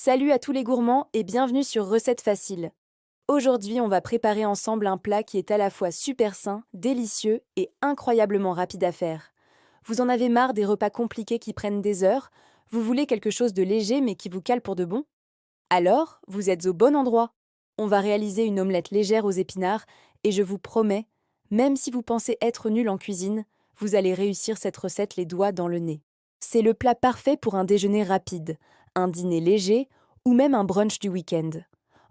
Salut à tous les gourmands et bienvenue sur Recettes Faciles. Aujourd'hui, on va préparer ensemble un plat qui est à la fois super sain, délicieux et incroyablement rapide à faire. Vous en avez marre des repas compliqués qui prennent des heures? Vous voulez quelque chose de léger mais qui vous cale pour de bon? Alors, vous êtes au bon endroit. On va réaliser une omelette légère aux épinards et je vous promets, même si vous pensez être nul en cuisine, vous allez réussir cette recette les doigts dans le nez. C'est le plat parfait pour un déjeuner rapide, un dîner léger ou même un brunch du week-end.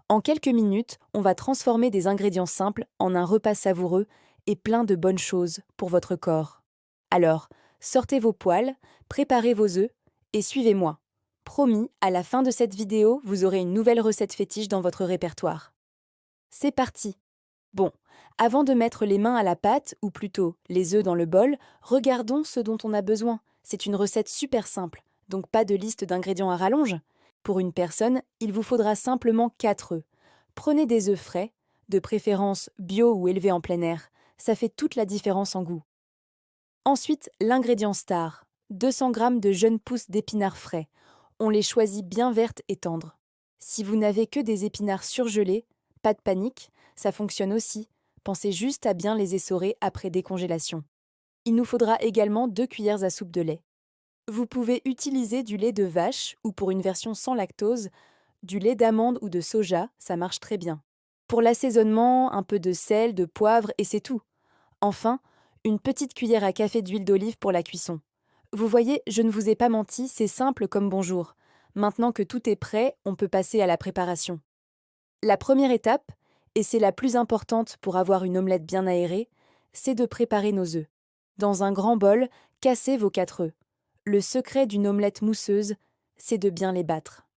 En quelques minutes, on va transformer des ingrédients simples en un repas savoureux et plein de bonnes choses pour votre corps. Alors, sortez vos poêles, préparez vos œufs et suivez-moi. Promis, à la fin de cette vidéo, vous aurez une nouvelle recette fétiche dans votre répertoire. C'est parti! Bon, avant de mettre les mains à la pâte, ou plutôt les œufs dans le bol, regardons ce dont on a besoin. C'est une recette super simple, donc pas de liste d'ingrédients à rallonge. Pour une personne, il vous faudra simplement 4 œufs. Prenez des œufs frais, de préférence bio ou élevés en plein air. Ça fait toute la différence en goût. Ensuite, l'ingrédient star, 200 g de jeunes pousses d'épinards frais. On les choisit bien vertes et tendres. Si vous n'avez que des épinards surgelés, pas de panique, ça fonctionne aussi. Pensez juste à bien les essorer après décongélation. Il nous faudra également 2 cuillères à soupe de lait. Vous pouvez utiliser du lait de vache ou pour une version sans lactose, du lait d'amande ou de soja, ça marche très bien. Pour l'assaisonnement, un peu de sel, de poivre et c'est tout. Enfin, une petite cuillère à café d'huile d'olive pour la cuisson. Vous voyez, je ne vous ai pas menti, c'est simple comme bonjour. Maintenant que tout est prêt, on peut passer à la préparation. La première étape, et c'est la plus importante pour avoir une omelette bien aérée, c'est de préparer nos œufs. Dans un grand bol, cassez vos 4 œufs. Le secret d'une omelette mousseuse, c'est de bien les battre.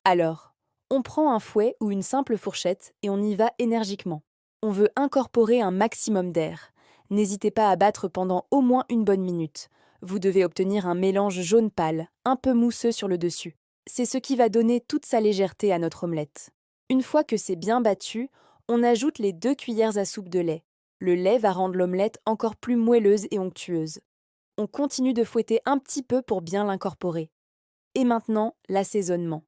Alors, on prend un fouet ou une simple fourchette et on y va énergiquement. On veut incorporer un maximum d'air. N'hésitez pas à battre pendant au moins une bonne minute. Vous devez obtenir un mélange jaune pâle, un peu mousseux sur le dessus. C'est ce qui va donner toute sa légèreté à notre omelette. Une fois que c'est bien battu, on ajoute les 2 cuillères à soupe de lait. Le lait va rendre l'omelette encore plus moelleuse et onctueuse. On continue de fouetter un petit peu pour bien l'incorporer. Et maintenant, l'assaisonnement.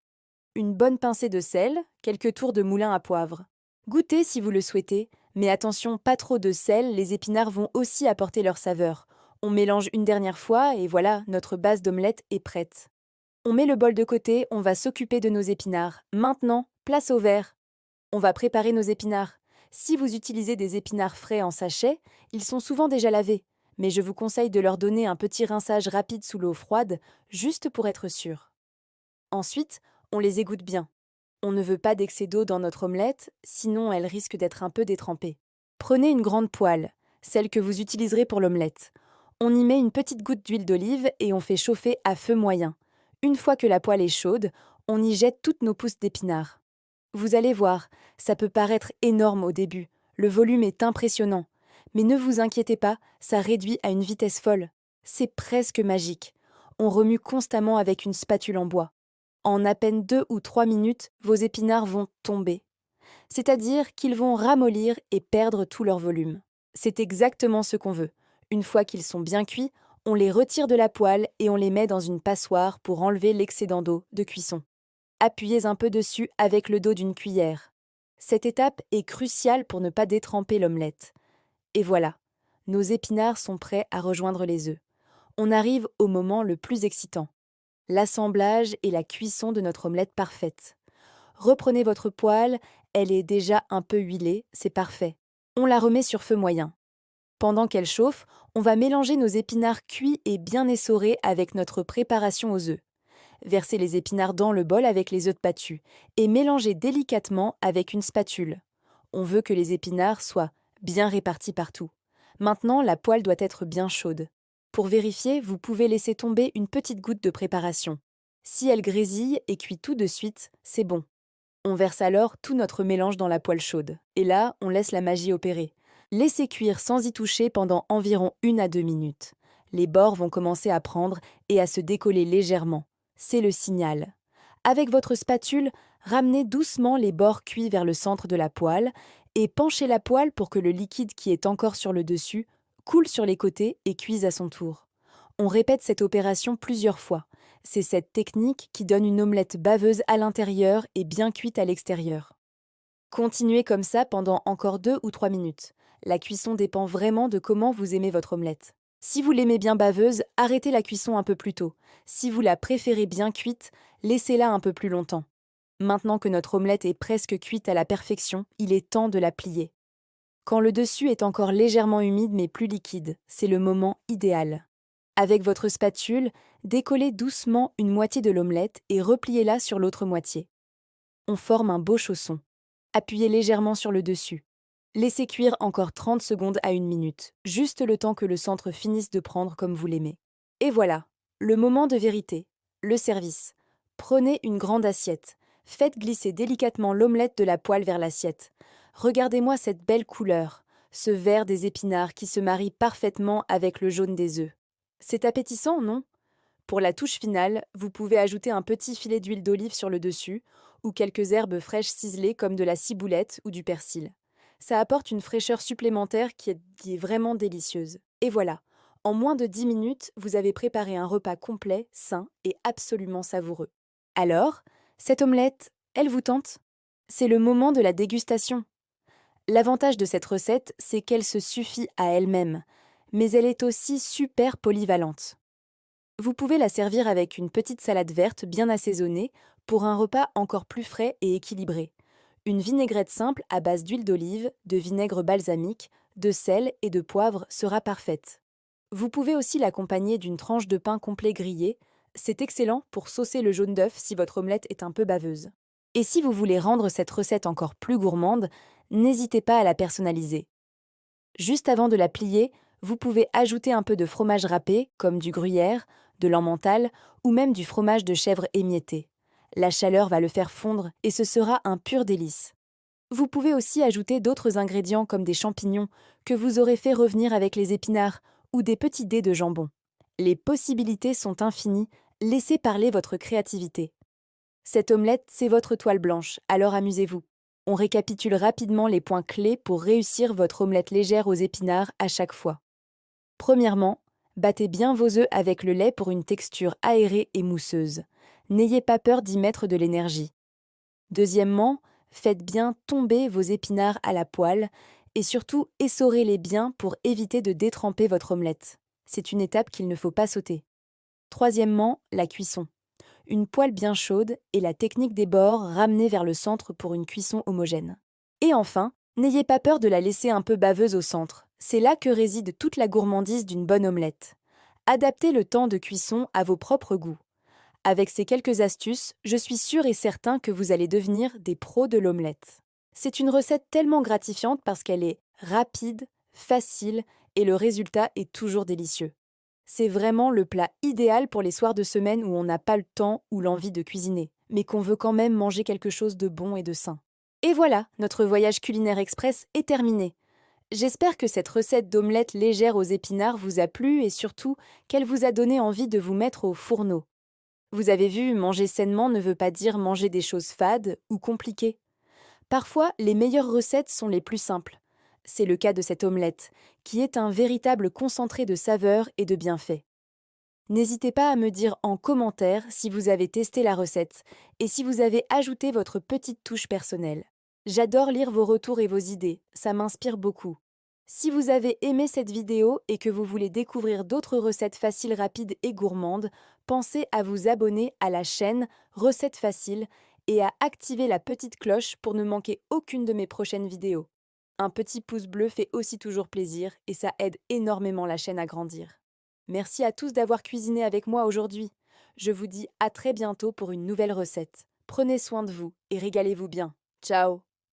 Une bonne pincée de sel, quelques tours de moulin à poivre. Goûtez si vous le souhaitez, mais attention, pas trop de sel, les épinards vont aussi apporter leur saveur. On mélange une dernière fois et voilà, notre base d'omelette est prête. On met le bol de côté, on va s'occuper de nos épinards. Maintenant, place au verre. On va préparer nos épinards. Si vous utilisez des épinards frais en sachet, ils sont souvent déjà lavés, mais je vous conseille de leur donner un petit rinçage rapide sous l'eau froide, juste pour être sûr. Ensuite, on les égoutte bien. On ne veut pas d'excès d'eau dans notre omelette, sinon elle risque d'être un peu détrempée. Prenez une grande poêle, celle que vous utiliserez pour l'omelette. On y met une petite goutte d'huile d'olive et on fait chauffer à feu moyen. Une fois que la poêle est chaude, on y jette toutes nos pousses d'épinards. Vous allez voir, ça peut paraître énorme au début, le volume est impressionnant. Mais ne vous inquiétez pas, ça réduit à une vitesse folle. C'est presque magique. On remue constamment avec une spatule en bois. En à peine 2 ou 3 minutes, vos épinards vont tomber. C'est-à-dire qu'ils vont ramollir et perdre tout leur volume. C'est exactement ce qu'on veut. Une fois qu'ils sont bien cuits, on les retire de la poêle et on les met dans une passoire pour enlever l'excédent d'eau de cuisson. Appuyez un peu dessus avec le dos d'une cuillère. Cette étape est cruciale pour ne pas détremper l'omelette. Et voilà, nos épinards sont prêts à rejoindre les œufs. On arrive au moment le plus excitant. L'assemblage et la cuisson de notre omelette parfaite. Reprenez votre poêle, elle est déjà un peu huilée, c'est parfait. On la remet sur feu moyen. Pendant qu'elle chauffe, on va mélanger nos épinards cuits et bien essorés avec notre préparation aux œufs. Versez les épinards dans le bol avec les œufs battus et mélangez délicatement avec une spatule. On veut que les épinards soient bien répartis partout. Maintenant, la poêle doit être bien chaude. Pour vérifier, vous pouvez laisser tomber une petite goutte de préparation. Si elle grésille et cuit tout de suite, c'est bon. On verse alors tout notre mélange dans la poêle chaude. Et là, on laisse la magie opérer. Laissez cuire sans y toucher pendant environ 1 à 2 minutes. Les bords vont commencer à prendre et à se décoller légèrement. C'est le signal. Avec votre spatule, ramenez doucement les bords cuits vers le centre de la poêle et penchez la poêle pour que le liquide qui est encore sur le dessus coule sur les côtés et cuise à son tour. On répète cette opération plusieurs fois. C'est cette technique qui donne une omelette baveuse à l'intérieur et bien cuite à l'extérieur. Continuez comme ça pendant encore 2 ou 3 minutes. La cuisson dépend vraiment de comment vous aimez votre omelette. Si vous l'aimez bien baveuse, arrêtez la cuisson un peu plus tôt. Si vous la préférez bien cuite, laissez-la un peu plus longtemps. Maintenant que notre omelette est presque cuite à la perfection, il est temps de la plier. Quand le dessus est encore légèrement humide mais plus liquide, c'est le moment idéal. Avec votre spatule, décollez doucement une moitié de l'omelette et repliez-la sur l'autre moitié. On forme un beau chausson. Appuyez légèrement sur le dessus. Laissez cuire encore 30 secondes à 1 minute, juste le temps que le centre finisse de prendre comme vous l'aimez. Et voilà, le moment de vérité, le service. Prenez une grande assiette. Faites glisser délicatement l'omelette de la poêle vers l'assiette. Regardez-moi cette belle couleur, ce vert des épinards qui se marie parfaitement avec le jaune des œufs. C'est appétissant, non? Pour la touche finale, vous pouvez ajouter un petit filet d'huile d'olive sur le dessus ou quelques herbes fraîches ciselées comme de la ciboulette ou du persil. Ça apporte une fraîcheur supplémentaire qui est vraiment délicieuse. Et voilà, en moins de 10 minutes, vous avez préparé un repas complet, sain et absolument savoureux. Alors, cette omelette, elle vous tente? C'est le moment de la dégustation. L'avantage de cette recette, c'est qu'elle se suffit à elle-même, mais elle est aussi super polyvalente. Vous pouvez la servir avec une petite salade verte bien assaisonnée pour un repas encore plus frais et équilibré. Une vinaigrette simple à base d'huile d'olive, de vinaigre balsamique, de sel et de poivre sera parfaite. Vous pouvez aussi l'accompagner d'une tranche de pain complet grillé. C'est excellent pour saucer le jaune d'œuf si votre omelette est un peu baveuse. Et si vous voulez rendre cette recette encore plus gourmande, n'hésitez pas à la personnaliser. Juste avant de la plier, vous pouvez ajouter un peu de fromage râpé, comme du gruyère, de l'emmental ou même du fromage de chèvre émietté. La chaleur va le faire fondre et ce sera un pur délice. Vous pouvez aussi ajouter d'autres ingrédients comme des champignons que vous aurez fait revenir avec les épinards ou des petits dés de jambon. Les possibilités sont infinies, laissez parler votre créativité. Cette omelette, c'est votre toile blanche, alors amusez-vous. On récapitule rapidement les points clés pour réussir votre omelette légère aux épinards à chaque fois. Premièrement, battez bien vos œufs avec le lait pour une texture aérée et mousseuse. N'ayez pas peur d'y mettre de l'énergie. Deuxièmement, faites bien tomber vos épinards à la poêle et surtout essorez-les bien pour éviter de détremper votre omelette. C'est une étape qu'il ne faut pas sauter. Troisièmement, la cuisson. Une poêle bien chaude et la technique des bords ramenée vers le centre pour une cuisson homogène. Et enfin, n'ayez pas peur de la laisser un peu baveuse au centre. C'est là que réside toute la gourmandise d'une bonne omelette. Adaptez le temps de cuisson à vos propres goûts. Avec ces quelques astuces, je suis sûre et certain que vous allez devenir des pros de l'omelette. C'est une recette tellement gratifiante parce qu'elle est rapide, facile et le résultat est toujours délicieux. C'est vraiment le plat idéal pour les soirs de semaine où on n'a pas le temps ou l'envie de cuisiner, mais qu'on veut quand même manger quelque chose de bon et de sain. Et voilà, notre voyage culinaire express est terminé. J'espère que cette recette d'omelette légère aux épinards vous a plu et surtout qu'elle vous a donné envie de vous mettre au fourneau. Vous avez vu, manger sainement ne veut pas dire manger des choses fades ou compliquées. Parfois, les meilleures recettes sont les plus simples. C'est le cas de cette omelette, qui est un véritable concentré de saveurs et de bienfaits. N'hésitez pas à me dire en commentaire si vous avez testé la recette et si vous avez ajouté votre petite touche personnelle. J'adore lire vos retours et vos idées, ça m'inspire beaucoup. Si vous avez aimé cette vidéo et que vous voulez découvrir d'autres recettes faciles, rapides et gourmandes, pensez à vous abonner à la chaîne Recettes faciles et à activer la petite cloche pour ne manquer aucune de mes prochaines vidéos. Un petit pouce bleu fait aussi toujours plaisir et ça aide énormément la chaîne à grandir. Merci à tous d'avoir cuisiné avec moi aujourd'hui. Je vous dis à très bientôt pour une nouvelle recette. Prenez soin de vous et régalez-vous bien. Ciao!